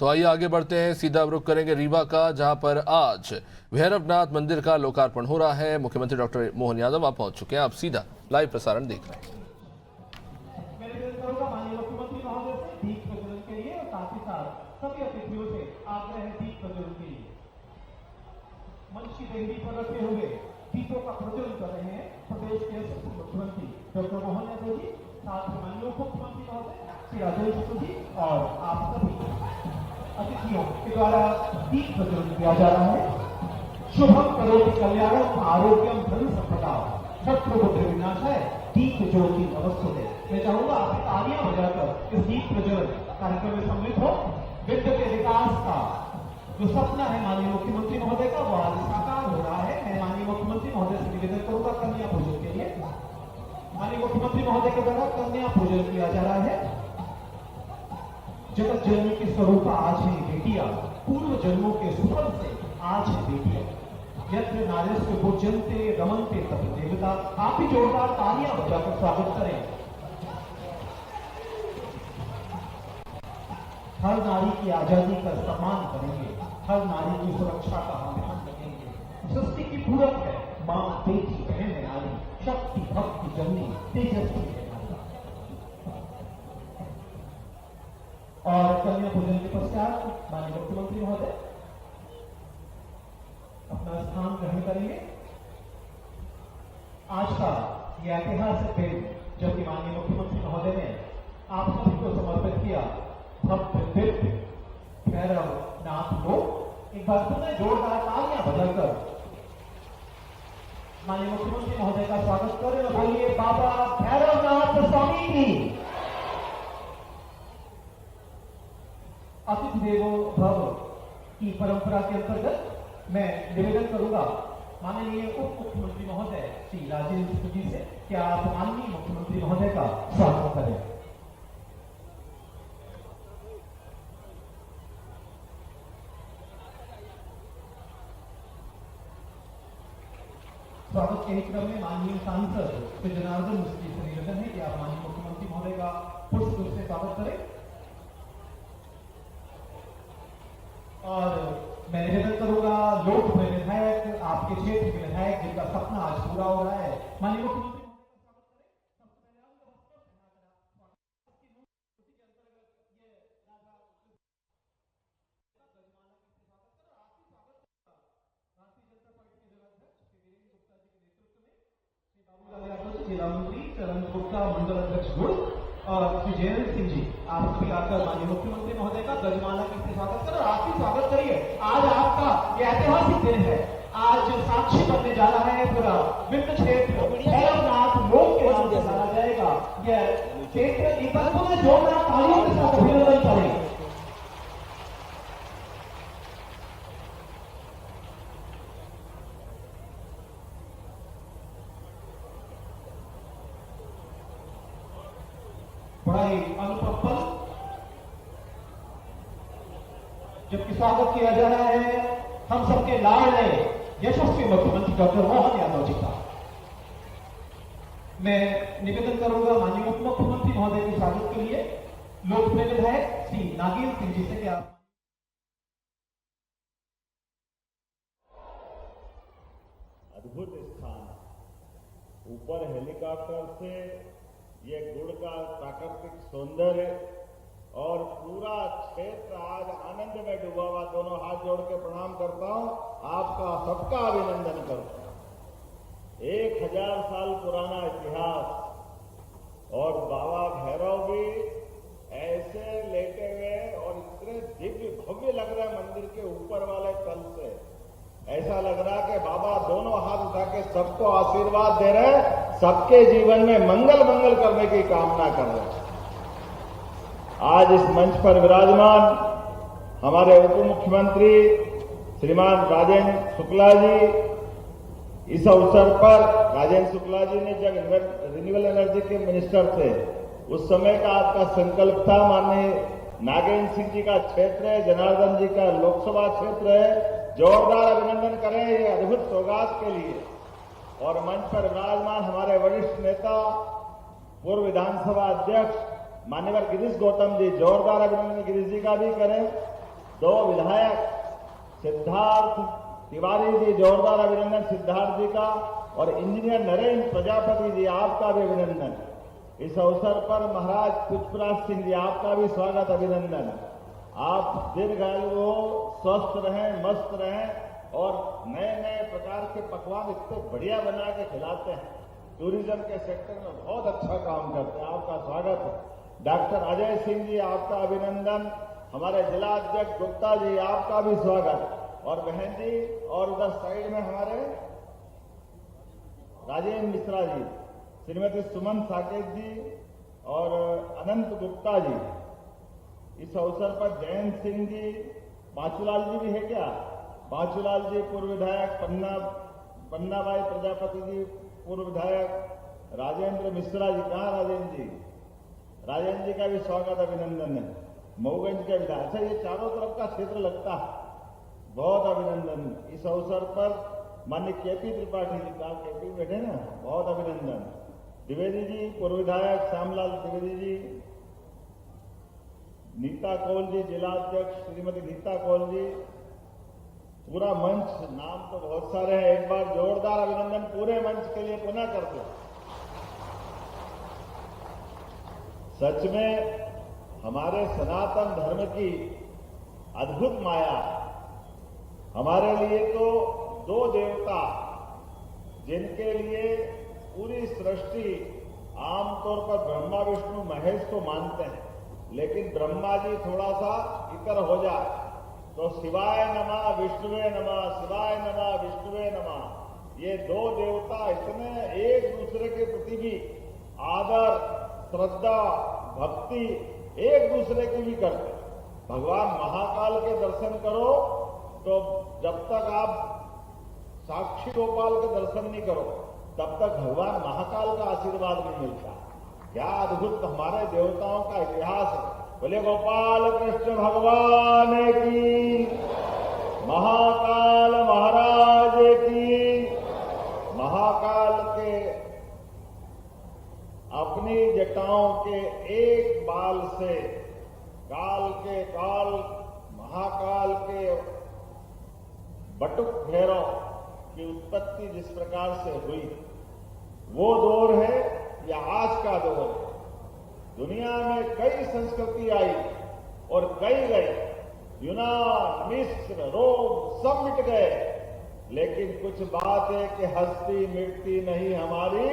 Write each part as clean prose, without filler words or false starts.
तो आइए आगे बढ़ते हैं, सीधा रुख करेंगे रीवा का, जहां पर आज भैरवनाथ मंदिर का लोकार्पण हो रहा है। मुख्यमंत्री डॉक्टर मोहन यादव वहां पहुंच चुके हैं। आप सीधा लाइव प्रसारण देख रहे हैं। मंच की देहरी पर रखे हुए गीतों का प्रज्वलन कर रहे हैं प्रदेश के मुख्यमंत्री डॉक्टर मोहन यादव जी, साथ ही माननीय उप मुख्यमंत्री महोदय श्री राजेश जी और आप सभी अतिथियों के द्वारा दीप प्रज्वलन किया जा रहा है। शुभम करोति कल्याणम आरोग्यम धन संपदा शत्रु बुद्धि विनाशाय दीप ज्योति नमस्ते। मैं चाहूंगा आप तालियां बजाकर इस दीप प्रज्वलन कार्यक्रम में सम्मिलित हो। विश्व के विकास का जो सपना है माननीय मुख्यमंत्री महोदय का, वो आज साकार हो रहा है। मैं माननीय मुख्यमंत्री महोदय से निवेदन करूंगा कन्या पूजन के लिए। माननीय मुख्यमंत्री महोदय के द्वारा कन्या पूजन किया जा रहा है। जगत जननी के स्वरूप आज है बेटियां, पूर्व जन्मों के सुफल से आज है बेटियां। यत्र नारेस्व पूजन्ते रमन्ते तत् देवता। आप ही जोरदार तालियां बजाकर स्वागत करें। हर नारी की आजादी का सम्मान करेंगे, हर नारी की सुरक्षा का हम ध्यान रखेंगे। सृष्टि की पूरक है मां, बेटी, बहन, नारी, शक्ति, भक्ति, जननी, तेजस्वी है नारी। और कन्या पूजन के पश्चात माननीय मुख्यमंत्री महोदय अपना स्थान ग्रहण करेंगे। आज का यह ऐतिहासिक दिन जबकि माननीय मुख्यमंत्री महोदय ने आप सभी को समर्पित किया भव्य दिव्य भैरवनाथ लोक। एक बार पुनः जोरदार तालियां बजाकर माननीय मुख्यमंत्री महोदय का स्वागत करें और बोलिए बाबा भैरवनाथ स्वामी की। अतिथि देवो भव की परंपरा के अंतर्गत मैं निवेदन करूंगा माननीय उप मुख्यमंत्री महोदय श्री राजेश जी से कि आप माननीय मुख्यमंत्री महोदय का स्वागत करें। स्वागत के क्रम में माननीय सांसद श्री जनार्दन जी से निवेदन है कि आप माननीय मुख्यमंत्री महोदय का पुष्प से स्वागत करें। और मैं निवेदन करूंगा लोकप्रिय विधायक, आपके क्षेत्र के विधायक जिनका सपना आज पूरा हो रहा है, माननीय मुख्यमंत्री जिला मंत्री चरण गुप्ता, मंडल अध्यक्ष गुड़ और श्री जयंत सिंह जी, आप सभी आकर माननीय मुख्यमंत्री महोदय का गजमाला के स्वागत करें और आप भी स्वागत करिए। आज आपका यह ऐतिहासिक दिन है। आज साक्षी बनने जा रहा है पूरा वित्त क्षेत्र भैरवनाथ लोक के नाम से जाना जाएगा। यह क्षेत्र एक बार पुनः जोरदार तालियों के साथ अभिनंदन करें। बड़ा ही अनुपम पल जबकि स्वागत किया जा रहा है हम सबके लाडले यशस्वी मुख्यमंत्री डॉक्टर मोहन यादव जी का। मैं निवेदन करूंगा माननीय उप मुख्यमंत्री महोदय के स्वागत के लिए लोकप्रिय विधायक श्री नागेंद्र सिंह जी से क्या अद्भुत स्थान, ऊपर हेलीकॉप्टर से ये गुड़ का प्राकृतिक सौंदर्य और पूरा क्षेत्र आज आनंद में डूबा हुआ। दोनों हाथ जोड़ के प्रणाम करता हूं, आपका सबका अभिनंदन करता हूं। 1000 साल पुराना इतिहास और बाबा भैरव भी ऐसे लेटे हुए और इतने दिव्य भव्य लग रहा है मंदिर के ऊपर वाले तल से। ऐसा लग रहा है कि बाबा दोनों हाथ उठा के सबको आशीर्वाद दे रहे हैं, सबके जीवन में मंगल मंगल करने की कामना कर रहे हैं। आज इस मंच पर विराजमान हमारे उप मुख्यमंत्री श्रीमान राजेंद्र शुक्ला जी, इस अवसर पर राजेंद्र शुक्ला जी ने जब रिन्यूएबल एनर्जी के मिनिस्टर थे उस समय का आपका संकल्प था। माननीय नागेंद्र सिंह जी का क्षेत्र है, जनार्दन जी का लोकसभा क्षेत्र है। जोरदार अभिनंदन करें ये अद्भुत सौगात के लिए। और मंच पर विराजमान हमारे वरिष्ठ नेता पूर्व विधानसभा अध्यक्ष मान्यवर गिरीश गौतम जी, जोरदार अभिनंदन गिरीश जी का भी करें। दो विधायक सिद्धार्थ तिवारी जी, जोरदार अभिनंदन सिद्धार्थ जी का, और इंजीनियर नरेंद्र प्रजापति जी, आपका भी अभिनंदन। इस अवसर पर महाराज पुष्पराज सिंह जी, आपका भी स्वागत, अभिनंदन। आप दीर्घायु हो, स्वस्थ रहें, मस्त रहें और नए नए प्रकार के पकवान इतने बढ़िया बना के खिलाते हैं। टूरिज्म के सेक्टर में बहुत अच्छा काम करते हैं, आपका स्वागत है। डॉक्टर अजय सिंह जी, आपका अभिनंदन। हमारे जिला अध्यक्ष गुप्ता जी, आपका भी स्वागत। और बहन जी, और उधर साइड में हमारे राजेंद्र मिश्रा जी, श्रीमती सुमन साकेत जी और अनंत गुप्ता जी। इस अवसर पर जयंत सिंह जी, बाचूलाल जी भी है क्या? बाचूलाल जी पूर्व विधायक, पन्नाबाई प्रजापति जी पूर्व विधायक, राजेंद्र मिश्रा जी, कहाँ राजेंद्र जी? राजेंद्र जी का भी स्वागत, अभिनंदन है। मऊगंज के विधायक। अच्छा, ये चारों तरफ का क्षेत्र लगता है, बहुत अभिनंदन। इस अवसर पर माननीय केपी त्रिपाठी जी, कहा केपी बैठे ना, बहुत अभिनंदन। द्विवेदी जी पूर्व विधायक, श्यामलाल द्विवेदी जी, नीता कौल जी जिला अध्यक्ष, श्रीमती नीता कौल जी, पूरा मंच, नाम तो बहुत सारे हैं, एक बार जोरदार अभिनंदन पूरे मंच के लिए पुनः करते हैं। सच में हमारे सनातन धर्म की अद्भुत माया। हमारे लिए तो दो देवता, जिनके लिए पूरी सृष्टि आमतौर पर ब्रह्मा विष्णु महेश को मानते हैं, लेकिन ब्रह्मा जी थोड़ा सा इतर हो जाए तो शिवाय नमः विष्णुवे नमः, शिवाय नमः विष्णुवे नमः। ये दो देवता इतने एक दूसरे के प्रति भी आदर, श्रद्धा, भक्ति एक दूसरे की भी करते। भगवान महाकाल के दर्शन करो तो जब तक आप साक्षी गोपाल के दर्शन नहीं करो तब तक भगवान महाकाल का आशीर्वाद नहीं मिलता। क्या अद्भुत हमारे देवताओं का इतिहास है। बोले गोपाल कृष्ण भगवान की, महाकाल महाराज की। महाकाल के अपनी जटाओं के एक बाल से काल के काल महाकाल के बटुक भैरव की उत्पत्ति जिस प्रकार से हुई, वो दौर है या आज का दौर है। दुनिया में कई संस्कृति आई और कई गई। यूनान, मिस्र, रोम सब मिट गए, लेकिन कुछ बात है कि हस्ती मिटती नहीं हमारी।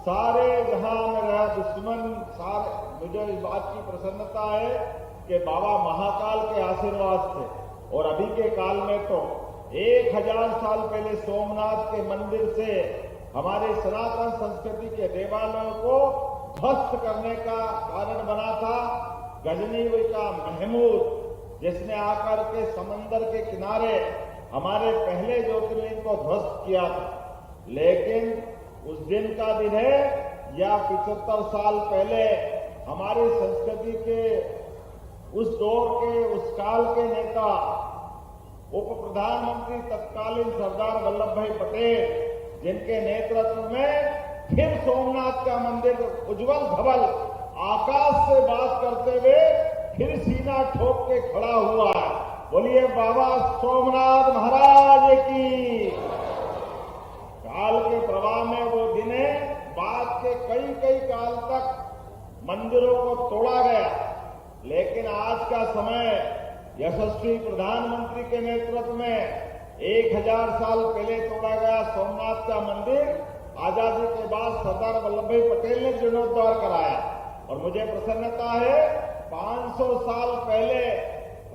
सारे जहां में रहा दुश्मन सारे। मुझे इस बात की प्रसन्नता है कि बाबा महाकाल के आशीर्वाद से, और अभी के काल में तो 1000 साल पहले सोमनाथ के मंदिर से हमारे सनातन संस्कृति के देवालयों को ध्वस्त करने का कारण बना था गजनी का महमूद, जिसने आकर के समंदर के किनारे हमारे पहले ज्योतिर्लिंग को ध्वस्त किया था। लेकिन उस दिन का दिन है या 75 साल पहले हमारी संस्कृति के उस दौर के, उस काल के नेता, उप प्रधानमंत्री तत्कालीन सरदार वल्लभ भाई पटेल, जिनके नेतृत्व में फिर सोमनाथ का मंदिर उज्जवल धवल आकाश से बात करते हुए फिर सीना ठोक के खड़ा हुआ है। बोलिए बाबा सोमनाथ महाराज की। काल के प्रवाह में वो दिने बाद के कई कई काल तक मंदिरों को तोड़ा गया, लेकिन आज का समय यशस्वी प्रधानमंत्री के नेतृत्व में 1000 साल पहले तोड़ा गया सोमनाथ का मंदिर आजादी के बाद सरदार वल्लभ भाई पटेल ने जीर्णोद्धार कराया। और मुझे प्रसन्नता है 500 साल पहले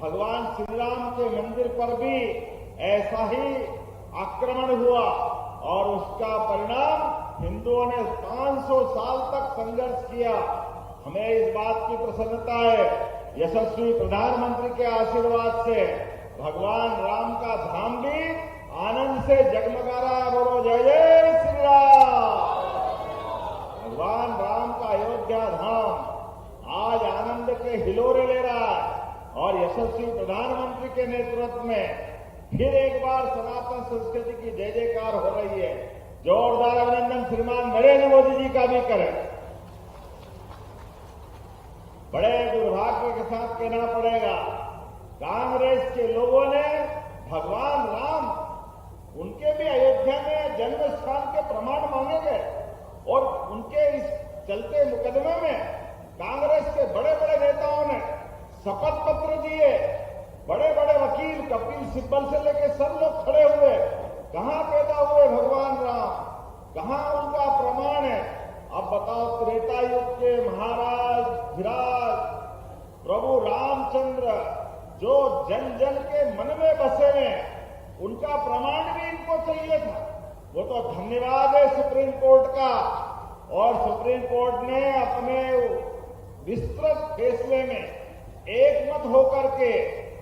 भगवान श्री राम के मंदिर पर भी ऐसा ही आक्रमण हुआ और उसका परिणाम हिंदुओं ने 500 साल तक संघर्ष किया। हमें इस बात की प्रसन्नता है यशस्वी प्रधानमंत्री के आशीर्वाद से भगवान राम का धाम भी आनंद से जगमगा रहा। बोलो जय जय श्री राम। भगवान राम का अयोध्या धाम आज आनंद के हिलोरे ले रहा है और यशस्वी प्रधानमंत्री के नेतृत्व में फिर एक बार सनातन संस्कृति की जय जयकार हो रही है। जोरदार अभिनंदन श्रीमान नरेंद्र मोदी जी का भी करें। बड़े दुर्भाग्य के साथ कहना पड़ेगा, कांग्रेस भगवान राम उनके भी अयोध्या में जन्म स्थान के प्रमाण मांगे गए और उनके इस चलते मुकदमे में कांग्रेस के बड़े बड़े नेताओं ने शपथ पत्र दिए। बड़े बड़े वकील कपिल सिब्बल से लेकर सब लोग खड़े हुए। कहां पैदा हुए भगवान राम, कहां उनका प्रमाण है? अब बताओ, त्रेता युग के महाराज धीराज प्रभु रामचंद्र जो जन जन के मन में बसे हैं, उनका प्रमाण भी इनको चाहिए था। वो तो धन्यवाद है सुप्रीम कोर्ट का, और सुप्रीम कोर्ट ने अपने विस्तृत फैसले में एकमत होकर के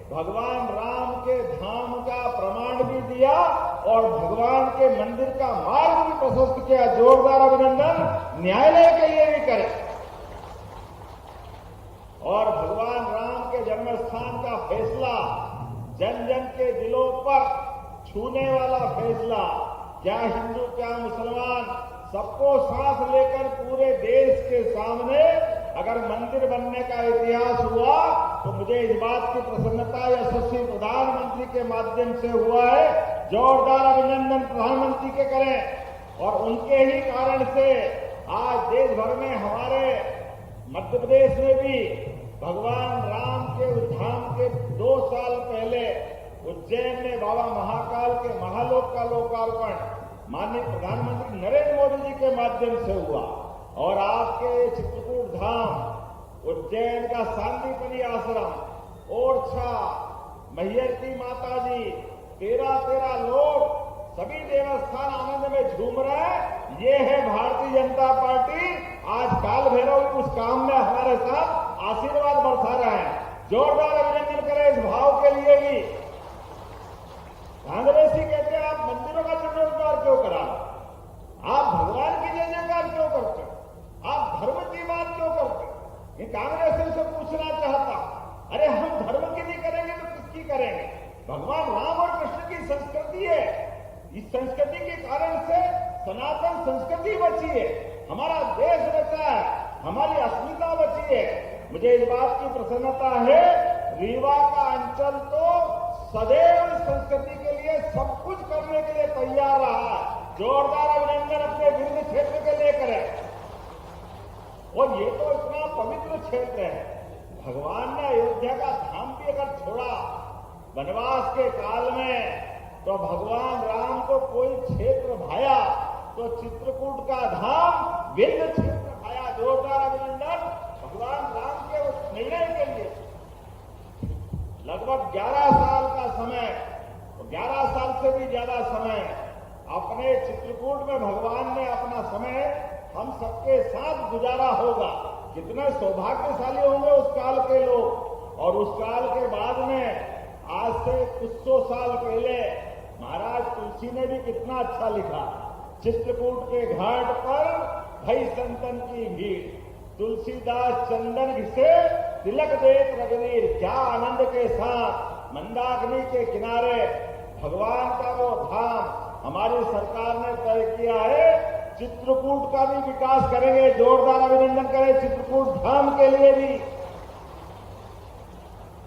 भगवान राम के धाम का प्रमाण भी दिया और भगवान के मंदिर का मार्ग भी प्रशस्त किया। जोरदार अभिनंदन न्यायालय के लिए भी करें। और भगवान राम के जन्म स्थान का फैसला जन जन के दिलों पर छूने वाला फैसला, क्या हिंदू क्या मुसलमान, सबको साथ लेकर पूरे देश के सामने अगर मंदिर बनने का इतिहास हुआ तो मुझे इस बात की प्रसन्नता यशस्वी प्रधानमंत्री के माध्यम से हुआ है। जोरदार अभिनंदन प्रधानमंत्री के करें। और उनके ही कारण से आज देश भर में, हमारे मध्य प्रदेश में भी भगवान राम के धाम के 2 साल पहले उज्जैन में बाबा महाकाल के महालोक का लोकार्पण माननीय प्रधानमंत्री नरेंद्र मोदी जी के माध्यम से हुआ। और आपके चित्रकूट धाम, उज्जैन का सांदीपनि आश्रम, ओरछा, मैहर की माता जी, 13 लोग, सभी देवस्थान आनंद में झूम रहे हैं। ये है भारतीय जनता पार्टी। आज काल भैरव उस काम में हमारे साथ आशीर्वाद बरसा रहे हैं। जोरदार अभिनंदन करें इस भाव के लिए भी। कांग्रेसी कहते हैं आप मंदिरों का जीर्णोद्धार क्यों करा, आप भगवान की जय जयकार क्यों करते, आप धर्म की बात क्यों करते? ये कांग्रेस से पूछना चाहता, अरे हम धर्म की नहीं करेंगे तो किसकी करेंगे? भगवान राम और कृष्ण की संस्कृति है। इस संस्कृति के कारण से सनातन संस्कृति बची है, हमारा देश बचा है, हमारी अस्मिता बची है। मुझे इस बात की प्रसन्नता है, रीवा का अंचल तो सदैव इस संस्कृति के लिए सब कुछ करने के लिए तैयार रहा। जोरदार अभिनंदन अपने विभिन्न क्षेत्र के लिए करें। और ये तो इतना पवित्र क्षेत्र है, भगवान ने अयोध्या का धाम भी अगर छोड़ा वनवास के काल में, तो भगवान राम को कोई क्षेत्र भाया तो चित्रकूट का धाम विंध्य क्षेत्र भाया। जोरदार अभिनंदन भगवान राम के उस निर्णय के लिए। लगभग 11 साल का समय, 11 साल से भी ज्यादा समय अपने चित्रकूट में भगवान ने अपना समय हम सबके साथ गुजारा होगा। कितने सौभाग्यशाली होंगे उस काल के लोग। और उस काल के बाद में आज से कुछ 100 साल पहले महाराज तुलसी ने भी कितना अच्छा लिखा, चित्रकूट के घाट पर भई संतन की भीड़, तुलसीदास चंदन घिसे तिलक देत रघुवीर। क्या आनंद के साथ मंदाकिनी के किनारे भगवान का वो धाम हमारी सरकार ने तय किया है। चित्रकूट का भी विकास करेंगे। जोरदार अभिनंदन करें चित्रकूट धाम के लिए भी।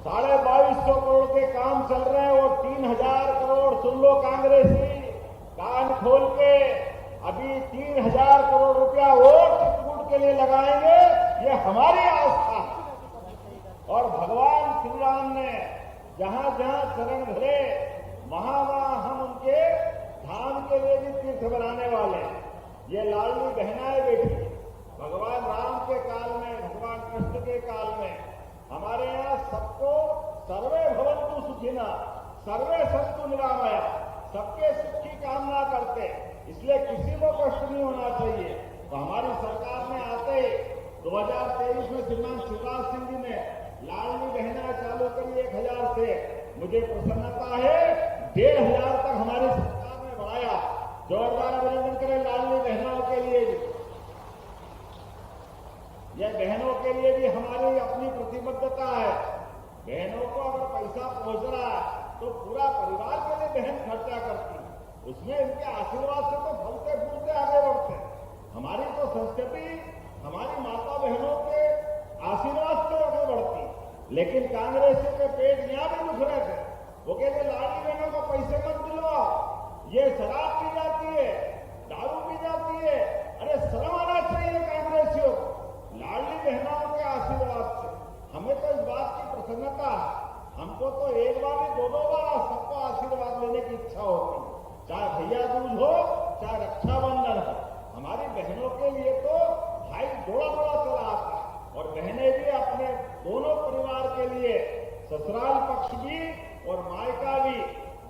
2250 करोड़ के काम चल रहे हैं और 3000 करोड़, सुन लो कांग्रेसी, कान खोल के, अभी 3000 करोड़ रुपया और चित्रकूट के लिए लगाएंगे। ये हमारी आस्था है। और भगवान श्री राम ने जहां जहां चरण धरे, वहां वहां हम उनके धाम के लिए भी तीर्थ बनाने वाले हैं। ये लाडली बहनाएं बेटी भगवान राम के काल में, भगवान कृष्ण के काल में, हमारे यहाँ सबको सर्वे भवन्तु सुखिनः, सर्वे सन्तु निरामया, सबके सुख की कामना करते, इसलिए किसी को कष्ट नहीं होना चाहिए। तो हमारी सरकार ने आते 2023 में श्रीमान शिवराज सिंह जी ने लाडली बहना चालू करी 1000 से। मुझे प्रसन्नता है 1500 तक हमारी सरकार ने बढ़ाया। जोरदार अभिनंदन करें लाडली बहनों के लिए भी। यह बहनों के लिए भी हमारी अपनी प्रतिबद्धता है। बहनों को अगर पैसा पहुंच रहा है तो पूरा परिवार के लिए बहन खर्चा करती है, उसमें इनके आशीर्वाद से तो फलते फूलते आगे बढ़ते हैं। हमारी तो संस्कृति हमारी माता बहनों के आशीर्वाद से आगे बढ़ती है। लेकिन कांग्रेसियों के पेट यहां भी दुख रहे थे। वो कहते लाडली बहनों को प्रसन्नता है। हमको तो एक बार नहीं दो बार सबको आशीर्वाद लेने की इच्छा होती है, चाहे भैया दूज हो चाहे रक्षाबंधन हो। हमारी बहनों के लिए तो भाई जोड़ा चला आता है और बहनें भी अपने दोनों परिवार के लिए ससुराल पक्ष भी और मायका भी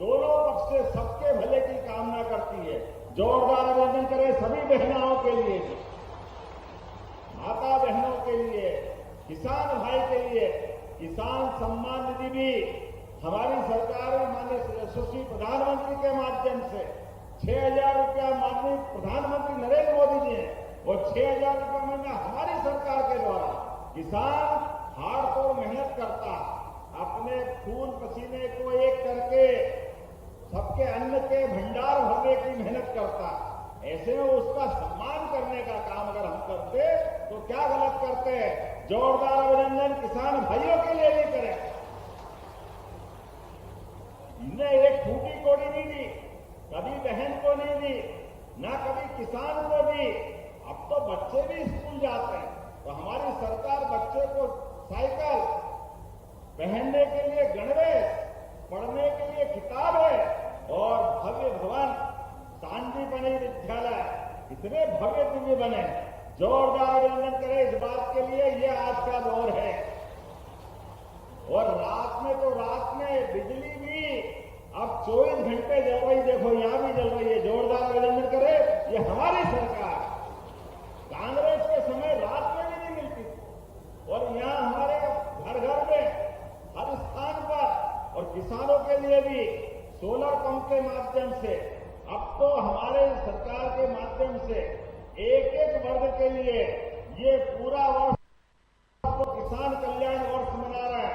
दोनों पक्ष से सबके भले की कामना करती है। जोरदार अभिनंदन करें सभी बहनाओं के लिए, माता बहनों के लिए, किसान भाई के लिए। किसान सम्मान निधि भी हमारी सरकार माननीय यशस्वी प्रधानमंत्री के माध्यम से 6,000 रुपया माननीय प्रधानमंत्री नरेंद्र मोदी जी ने और 6,000 रुपया महीना हमारी सरकार के द्वारा किसान हाड़ तोड़ मेहनत करता, अपने खून पसीने को एक करके सबके अन्न के भंडार भरने की मेहनत करता। ऐसे में उसका सम्मान करने का काम अगर हम करते तो क्या गलत करते हैं। जोरदार अभिनंदन किसान भाइयों के लिए भी करें। इन्हें एक फूटी कोड़ी नहीं दी, कभी बहन को नहीं दी, ना कभी किसान को दी। अब तो बच्चे भी स्कूल जाते हैं तो हमारी सरकार बच्चे को साइकिल, पहनने के लिए गणवेश, पढ़ने के लिए किताबें और भव्य भवन सांदीपनि विद्यालय इतने भव्य दिव्य बने। जोरदार अभिनंदन करें इस बात के लिए। ये आज का दौर है और रात में तो रात में बिजली भी अब 24 घंटे जल रही, देखो यहां भी जल रही है। जोरदार अभिनंदन करें, ये हमारी सरकार। कांग्रेस के समय रात में भी नहीं मिलती थी और यहां हमारे घर घर में हर स्थान पर और किसानों के लिए भी सोलर पंप के माध्यम से अब तो हमारे सरकार के माध्यम से एक एक वर्ग के लिए ये पूरा वर्ष तो किसान कल्याण वर्ष मना रहा है।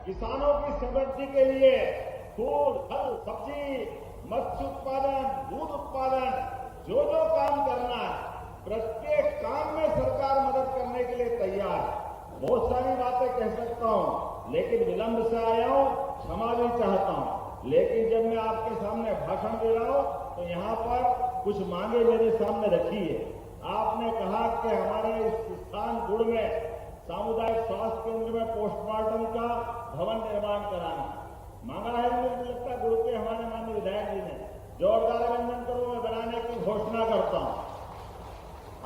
किसानों की समृद्धि के लिए फूल, फल, सब्जी, मत्स्य उत्पादन, दूध उत्पादन, जो काम करना है प्रत्येक काम में सरकार मदद करने के लिए तैयार है। बहुत सारी बातें कह सकता हूं लेकिन विलंब से आया हूं, क्षमा भी चाहता हूं। लेकिन जब मैं आपके सामने भाषण दे रहा हूं तो यहां पर कुछ मांगे मेरे सामने रखी है। आपने कहा कि हमारे इस स्थान गुड़ में सामुदायिक स्वास्थ्य केंद्र में पोस्टमार्टम का भवन निर्माण कराना मांगा है। मुझे लगता है गुड़ के हमारे माननीय विधायक जी ने। जोरदार अभिनंदन करो, मैं बनाने की घोषणा करता हूं।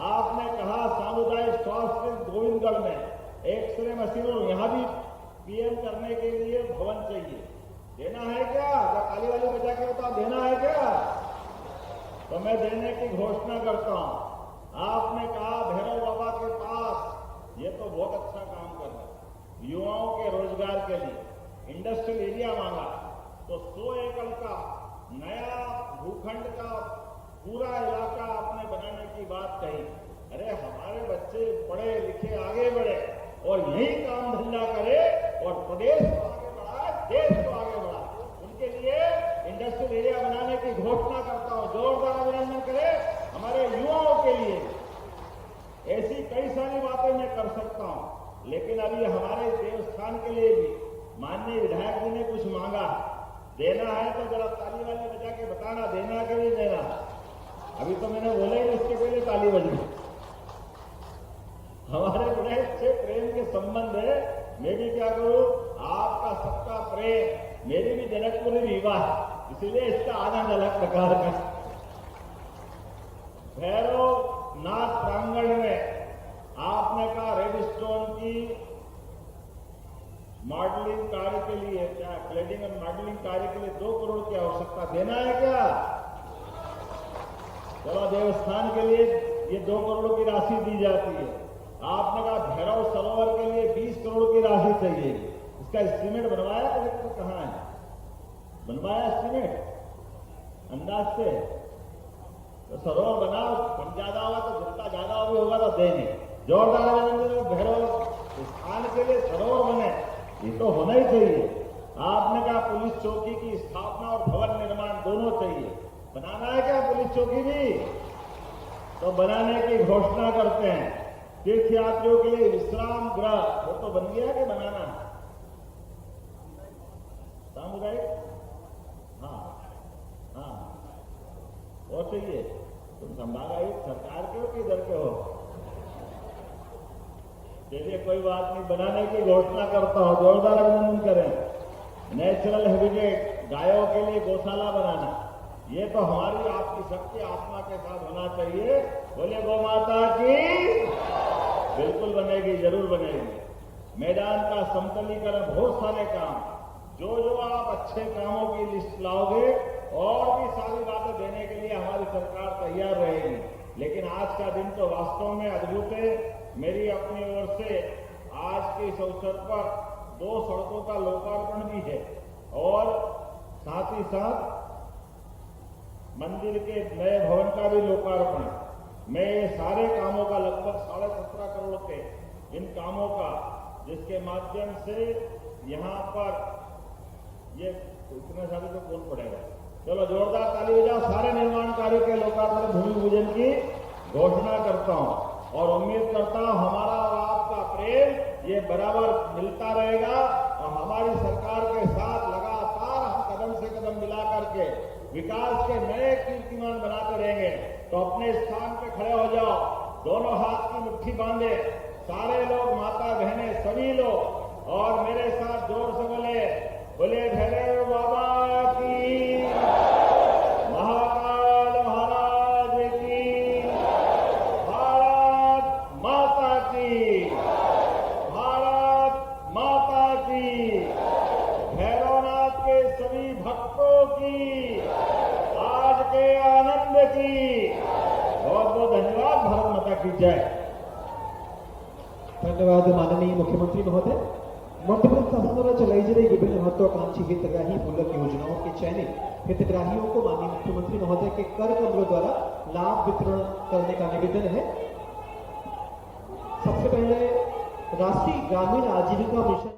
आपने कहा सामुदायिक स्वास्थ्य केंद्र गोविंदगढ़ में एक्सरे मशीन और यहां भी पीएम करने के लिए भवन चाहिए। देना है क्या? काली वाली बचा के बताओ, देना है क्या? तो मैं देने की घोषणा करता हूं। आपने कहा भैरव बाबा के पास, ये तो बहुत अच्छा काम कर रहा है युवाओं के रोजगार के लिए। इंडस्ट्रियल एरिया मांगा तो 100 एकड़ का नया भूखंड का पूरा इलाका आपने बनाने की बात कही। अरे हमारे बच्चे पढ़े लिखे आगे बढ़े और यही काम धंधा करे और प्रदेश को आगे बढ़ाए, देश को आगे बढ़ाए, उनके लिए इंडस्ट्रियल एरिया बनाने की घोषणा करता हूं। जोरदार अभिनंदन करें हमारे युवाओं के लिए। ऐसी कई सारी बातें मैं कर सकता हूं लेकिन अभी हमारे देवस्थान के लिए भी माननीय विधायक जी ने कुछ मांगा। देना है तो जरा ताली वाली बजा के बताना, देना कि नहीं देना। अभी तो मैंने बोला ही उसके पहले ताली बजी। हमारे बड़े अच्छे प्रेम के संबंध है। मैं भी क्या करूं, आपका सबका प्रेम, मेरी भी जनकपुरी विवाह, इसलिए इसका आनंद अलग प्रकार का। भैरव नाथ प्रांगण में आपने कहा रेड स्टोन की मॉडलिंग कार्य के लिए, क्या क्लेडिंग और मॉडलिंग कार्य के लिए 2 करोड़ की आवश्यकता। देना है क्या? चलो देवस्थान के लिए ये 2 करोड़ की राशि दी जाती है। आपने कहा भैरव सरोवर के लिए 20 करोड़ की राशि चाहिए। इसका एस्टीमेट बनवाया कलेक्टर कहाँ है? बनवाया एस्टीमेट अंदाज से? तो सरोवर बनाओ, कम ज्यादा होगा तो जितना ज्यादा भी होगा तो देंगे। जोरदार अभिनंदन। भैरव स्थान के लिए सरोवर बने, ये तो होना ही चाहिए। आपने कहा पुलिस चौकी की स्थापना और भवन निर्माण दोनों चाहिए। बनाना है क्या पुलिस चौकी भी? तो बनाने की घोषणा करते हैं। तीर्थ यात्रियों के लिए विश्राम गृह, वो तो बन गया कि बनाना है? सामुदायिक, हाँ और चाहिए। तुम संभाग आयुक्त सरकार के हो कि इधर के हो? चलिए कोई बात नहीं, बनाने की घोषणा करता हूं, जोरदार अभिनंदन करें। नेचुरल हैबिटेट, गायों के लिए गौशाला बनाना, ये तो हमारी आपकी सबकी आत्मा के साथ होना चाहिए। बोले गौ माता की, बिल्कुल बनेगी, जरूर बनेगी। मैदान का समतलीकरण, बहुत सारे काम, जो आप अच्छे कामों की लिस्ट लाओगे और भी सारी बातें देने के लिए हमारी सरकार तैयार रहेगी। लेकिन आज का दिन तो वास्तव में अद्भुत है। मेरी अपनी ओर से आज के इस अवसर पर 2 सड़कों का लोकार्पण भी है और साथ ही साथ मंदिर के नए भवन का भी लोकार्पण। मैं ये सारे कामों का लगभग 17.5 करोड़ के इन कामों का, जिसके माध्यम से यहाँ पर ये इतने सारे तो कौन पड़ेगा, चलो जोरदार ताली बजाओ। सारे निर्माण कार्यों के लोकार्पण भूमि पूजन की घोषणा करता हूं और उम्मीद करता हूं हमारा और आपका प्रेम ये बराबर मिलता रहेगा और हमारी सरकार के साथ लगातार हम कदम से कदम मिला करके विकास के नए कीर्तिमान बनाते रहेंगे। तो अपने स्थान पे खड़े हो जाओ, दोनों हाथ की मुट्ठी बांधे, सारे लोग, माता बहनें, सभी लोग, और मेरे साथ जोर से बोले भैरव बाबा की, महाकाल महाराज की, भारत माता की, भारत माता की, भैरवनाथ के सभी भक्तों की, आज के आनंद की। बहुत बहुत धन्यवाद। भारत माता की जय। धन्यवाद माननीय मुख्यमंत्री महोदय। मध्य प्रदेश शासन चलाई जा रही विभिन्न महत्वाकांक्षी हितग्राही मूलक योजनाओं के चयनित हितग्राहियों को माननीय मुख्यमंत्री महोदय के कर कमलों द्वारा लाभ वितरण करने का निवेदन है। सबसे पहले राष्ट्रीय ग्रामीण आजीविका मिशन